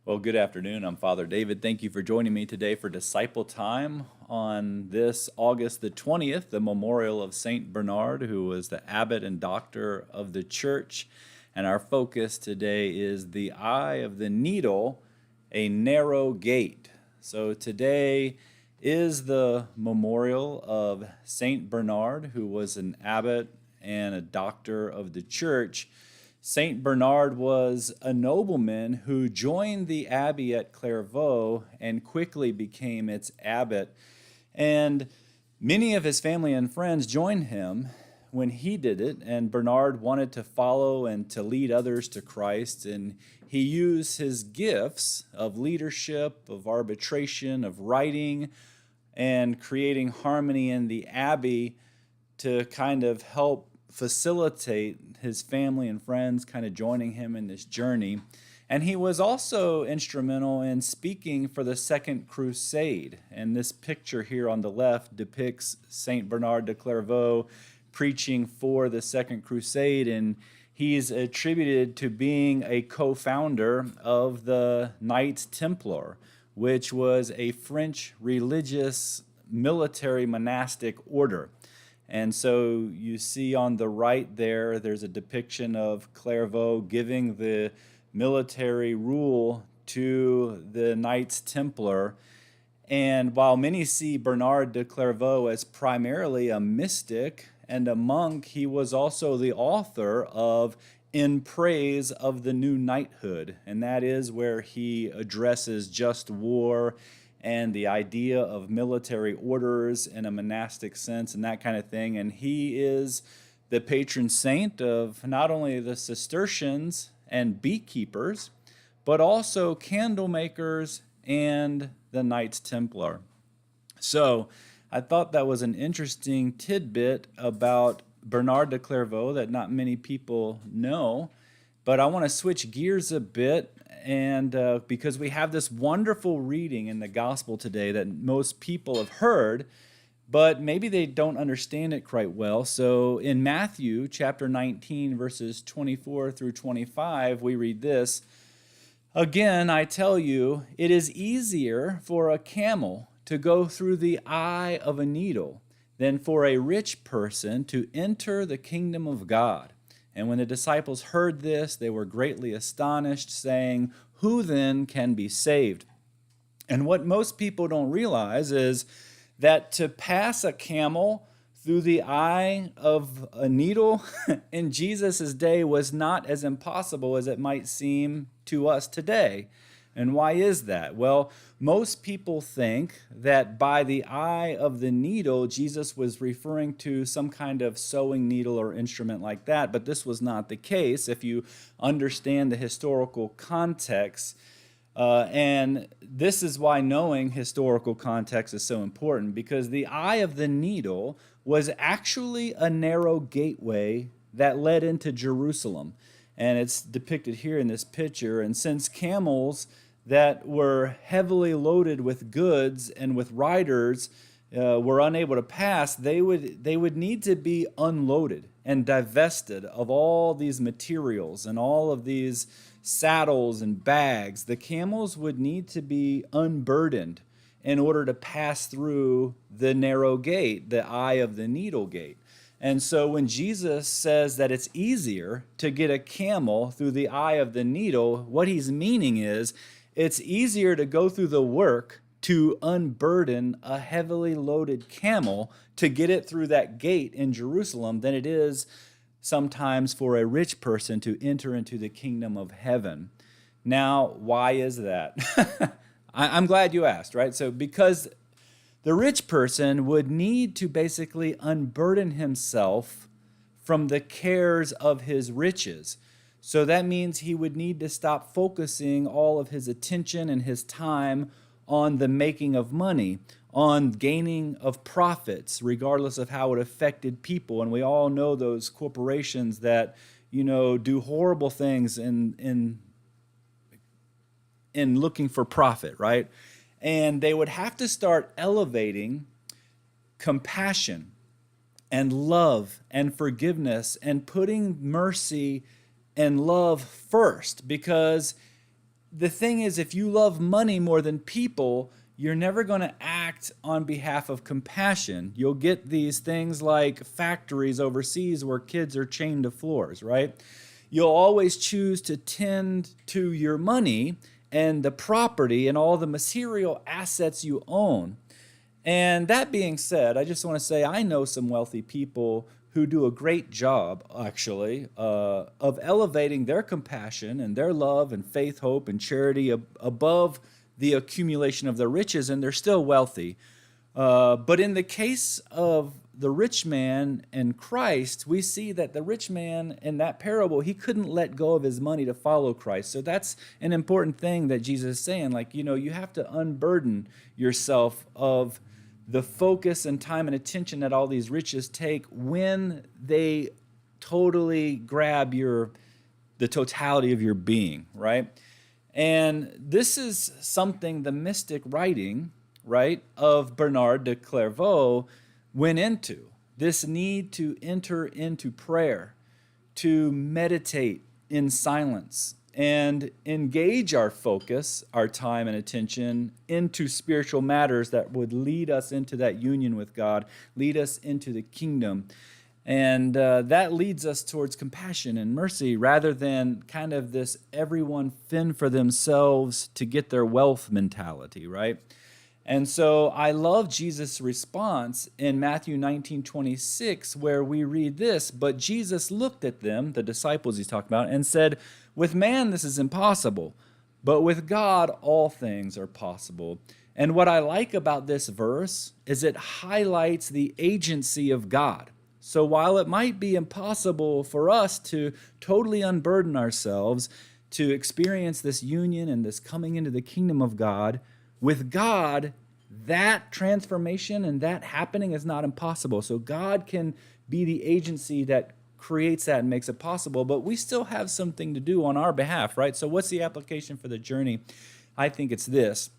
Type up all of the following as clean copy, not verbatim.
Well, good afternoon. I'm Father David. Thank you for joining me today for Disciple Time on this August the 20th, the memorial of St. Bernard, who was the abbot and doctor of the church. And our focus today is the eye of the needle, a narrow gate. So today is the memorial of St. Bernard, who was an abbot and a doctor of the church. Saint Bernard was a nobleman who joined the abbey at Clairvaux and quickly became its abbot. And many of his family and friends joined him when he did it, and Bernard wanted to follow and to lead others to Christ, and he used his gifts of leadership, of arbitration, of writing, and creating harmony in the abbey to kind of help facilitate his family and friends kind of joining him in this journey. And he was also instrumental in speaking for the Second Crusade. And this picture here on the left depicts Saint Bernard de Clairvaux preaching for the Second Crusade, and he's attributed to being a co-founder of the Knights Templar, which was a French religious military monastic order. And so you see on the right there's a depiction of Clairvaux giving the military rule to the Knights Templar. And while many see Bernard de Clairvaux as primarily a mystic and a monk, he was also the author of In Praise of the New Knighthood. And that is where he addresses just war and the idea of military orders in a monastic sense and that kind of thing. And he is the patron saint of not only the Cistercians and beekeepers, but also candle makers and the Knights Templar. So I thought that was an interesting tidbit about Bernard de Clairvaux that not many people know. But I want to switch gears a bit, and because we have this wonderful reading in the gospel today that most people have heard, but maybe they don't understand it quite well. So in Matthew chapter 19, verses 24 through 25, we read this: "Again, I tell you, it is easier for a camel to go through the eye of a needle than for a rich person to enter the kingdom of God." And when the disciples heard this, they were greatly astonished, saying, "Who then can be saved?" And what most people don't realize is that to pass a camel through the eye of a needle in Jesus' day was not as impossible as it might seem to us today. And why is that? Well, most people think that by the eye of the needle, Jesus was referring to some kind of sewing needle or instrument like that, but this was not the case if you understand the historical context. And this is why knowing historical context is so important, because the eye of the needle was actually a narrow gateway that led into Jerusalem. And it's depicted here in this picture. And since camels that were heavily loaded with goods and with riders were unable to pass, they would need to be unloaded and divested of all these materials and all of these saddles and bags. The camels would need to be unburdened in order to pass through the narrow gate, the eye of the needle gate. And so when Jesus says that it's easier to get a camel through the eye of the needle, what he's meaning is it's easier to go through the work to unburden a heavily loaded camel to get it through that gate in Jerusalem than it is sometimes for a rich person to enter into the kingdom of heaven. Now, why is that? I'm glad you asked, right? So because the rich person would need to basically unburden himself from the cares of his riches. So that means he would need to stop focusing all of his attention and his time on the making of money, on gaining of profits, regardless of how it affected people. And we all know those corporations that, do horrible things in looking for profit, right? And they would have to start elevating compassion and love and forgiveness and putting mercy and love first, because the thing is, if you love money more than people, you're never going to act on behalf of compassion. You'll get these things like factories overseas where kids are chained to floors, right? You'll always choose to tend to your money and the property and all the material assets you own. And that being said, I just want to say I know some wealthy people who do a great job, actually, of elevating their compassion and their love and faith, hope, and charity above the accumulation of their riches, and they're still wealthy. But in the case of the rich man and Christ, we see that the rich man in that parable, he couldn't let go of his money to follow Christ. So that's an important thing that Jesus is saying. Like, you have to unburden yourself of the focus and time and attention that all these riches take when they totally grab the totality of your being, right? And this is something the mystic writing, right, of Bernard de Clairvaux went into. This need to enter into prayer, to meditate in silence, and engage our focus, our time and attention into spiritual matters that would lead us into that union with God, lead us into the kingdom. And that leads us towards compassion and mercy rather than kind of this everyone fend for themselves to get their wealth mentality, right? And so I love Jesus' response in Matthew 19:26, where we read this, but Jesus looked at them, the disciples he's talking about, and said, with man this is impossible, but with God all things are possible. And what I like about this verse is it highlights the agency of God. So while it might be impossible for us to totally unburden ourselves, to experience this union and this coming into the kingdom of God, with God, that transformation and that happening is not impossible. So God can be the agency that creates that and makes it possible, but we still have something to do on our behalf, right? So what's the application for the journey? I think it's this.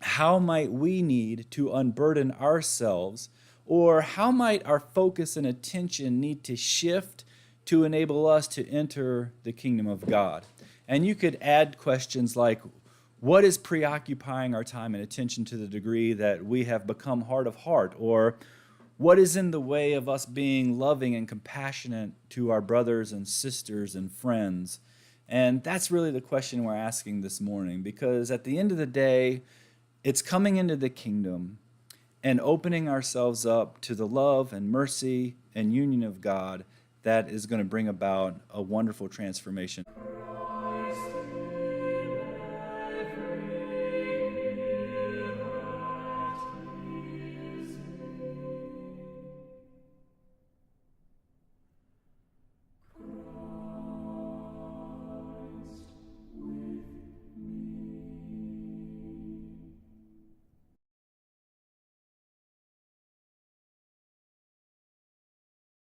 How might we need to unburden ourselves, or how might our focus and attention need to shift to enable us to enter the kingdom of God? And you could add questions like, what is preoccupying our time and attention to the degree that we have become hard of heart? Or what is in the way of us being loving and compassionate to our brothers and sisters and friends? And that's really the question we're asking this morning, because at the end of the day, it's coming into the kingdom and opening ourselves up to the love and mercy and union of God that is going to bring about a wonderful transformation.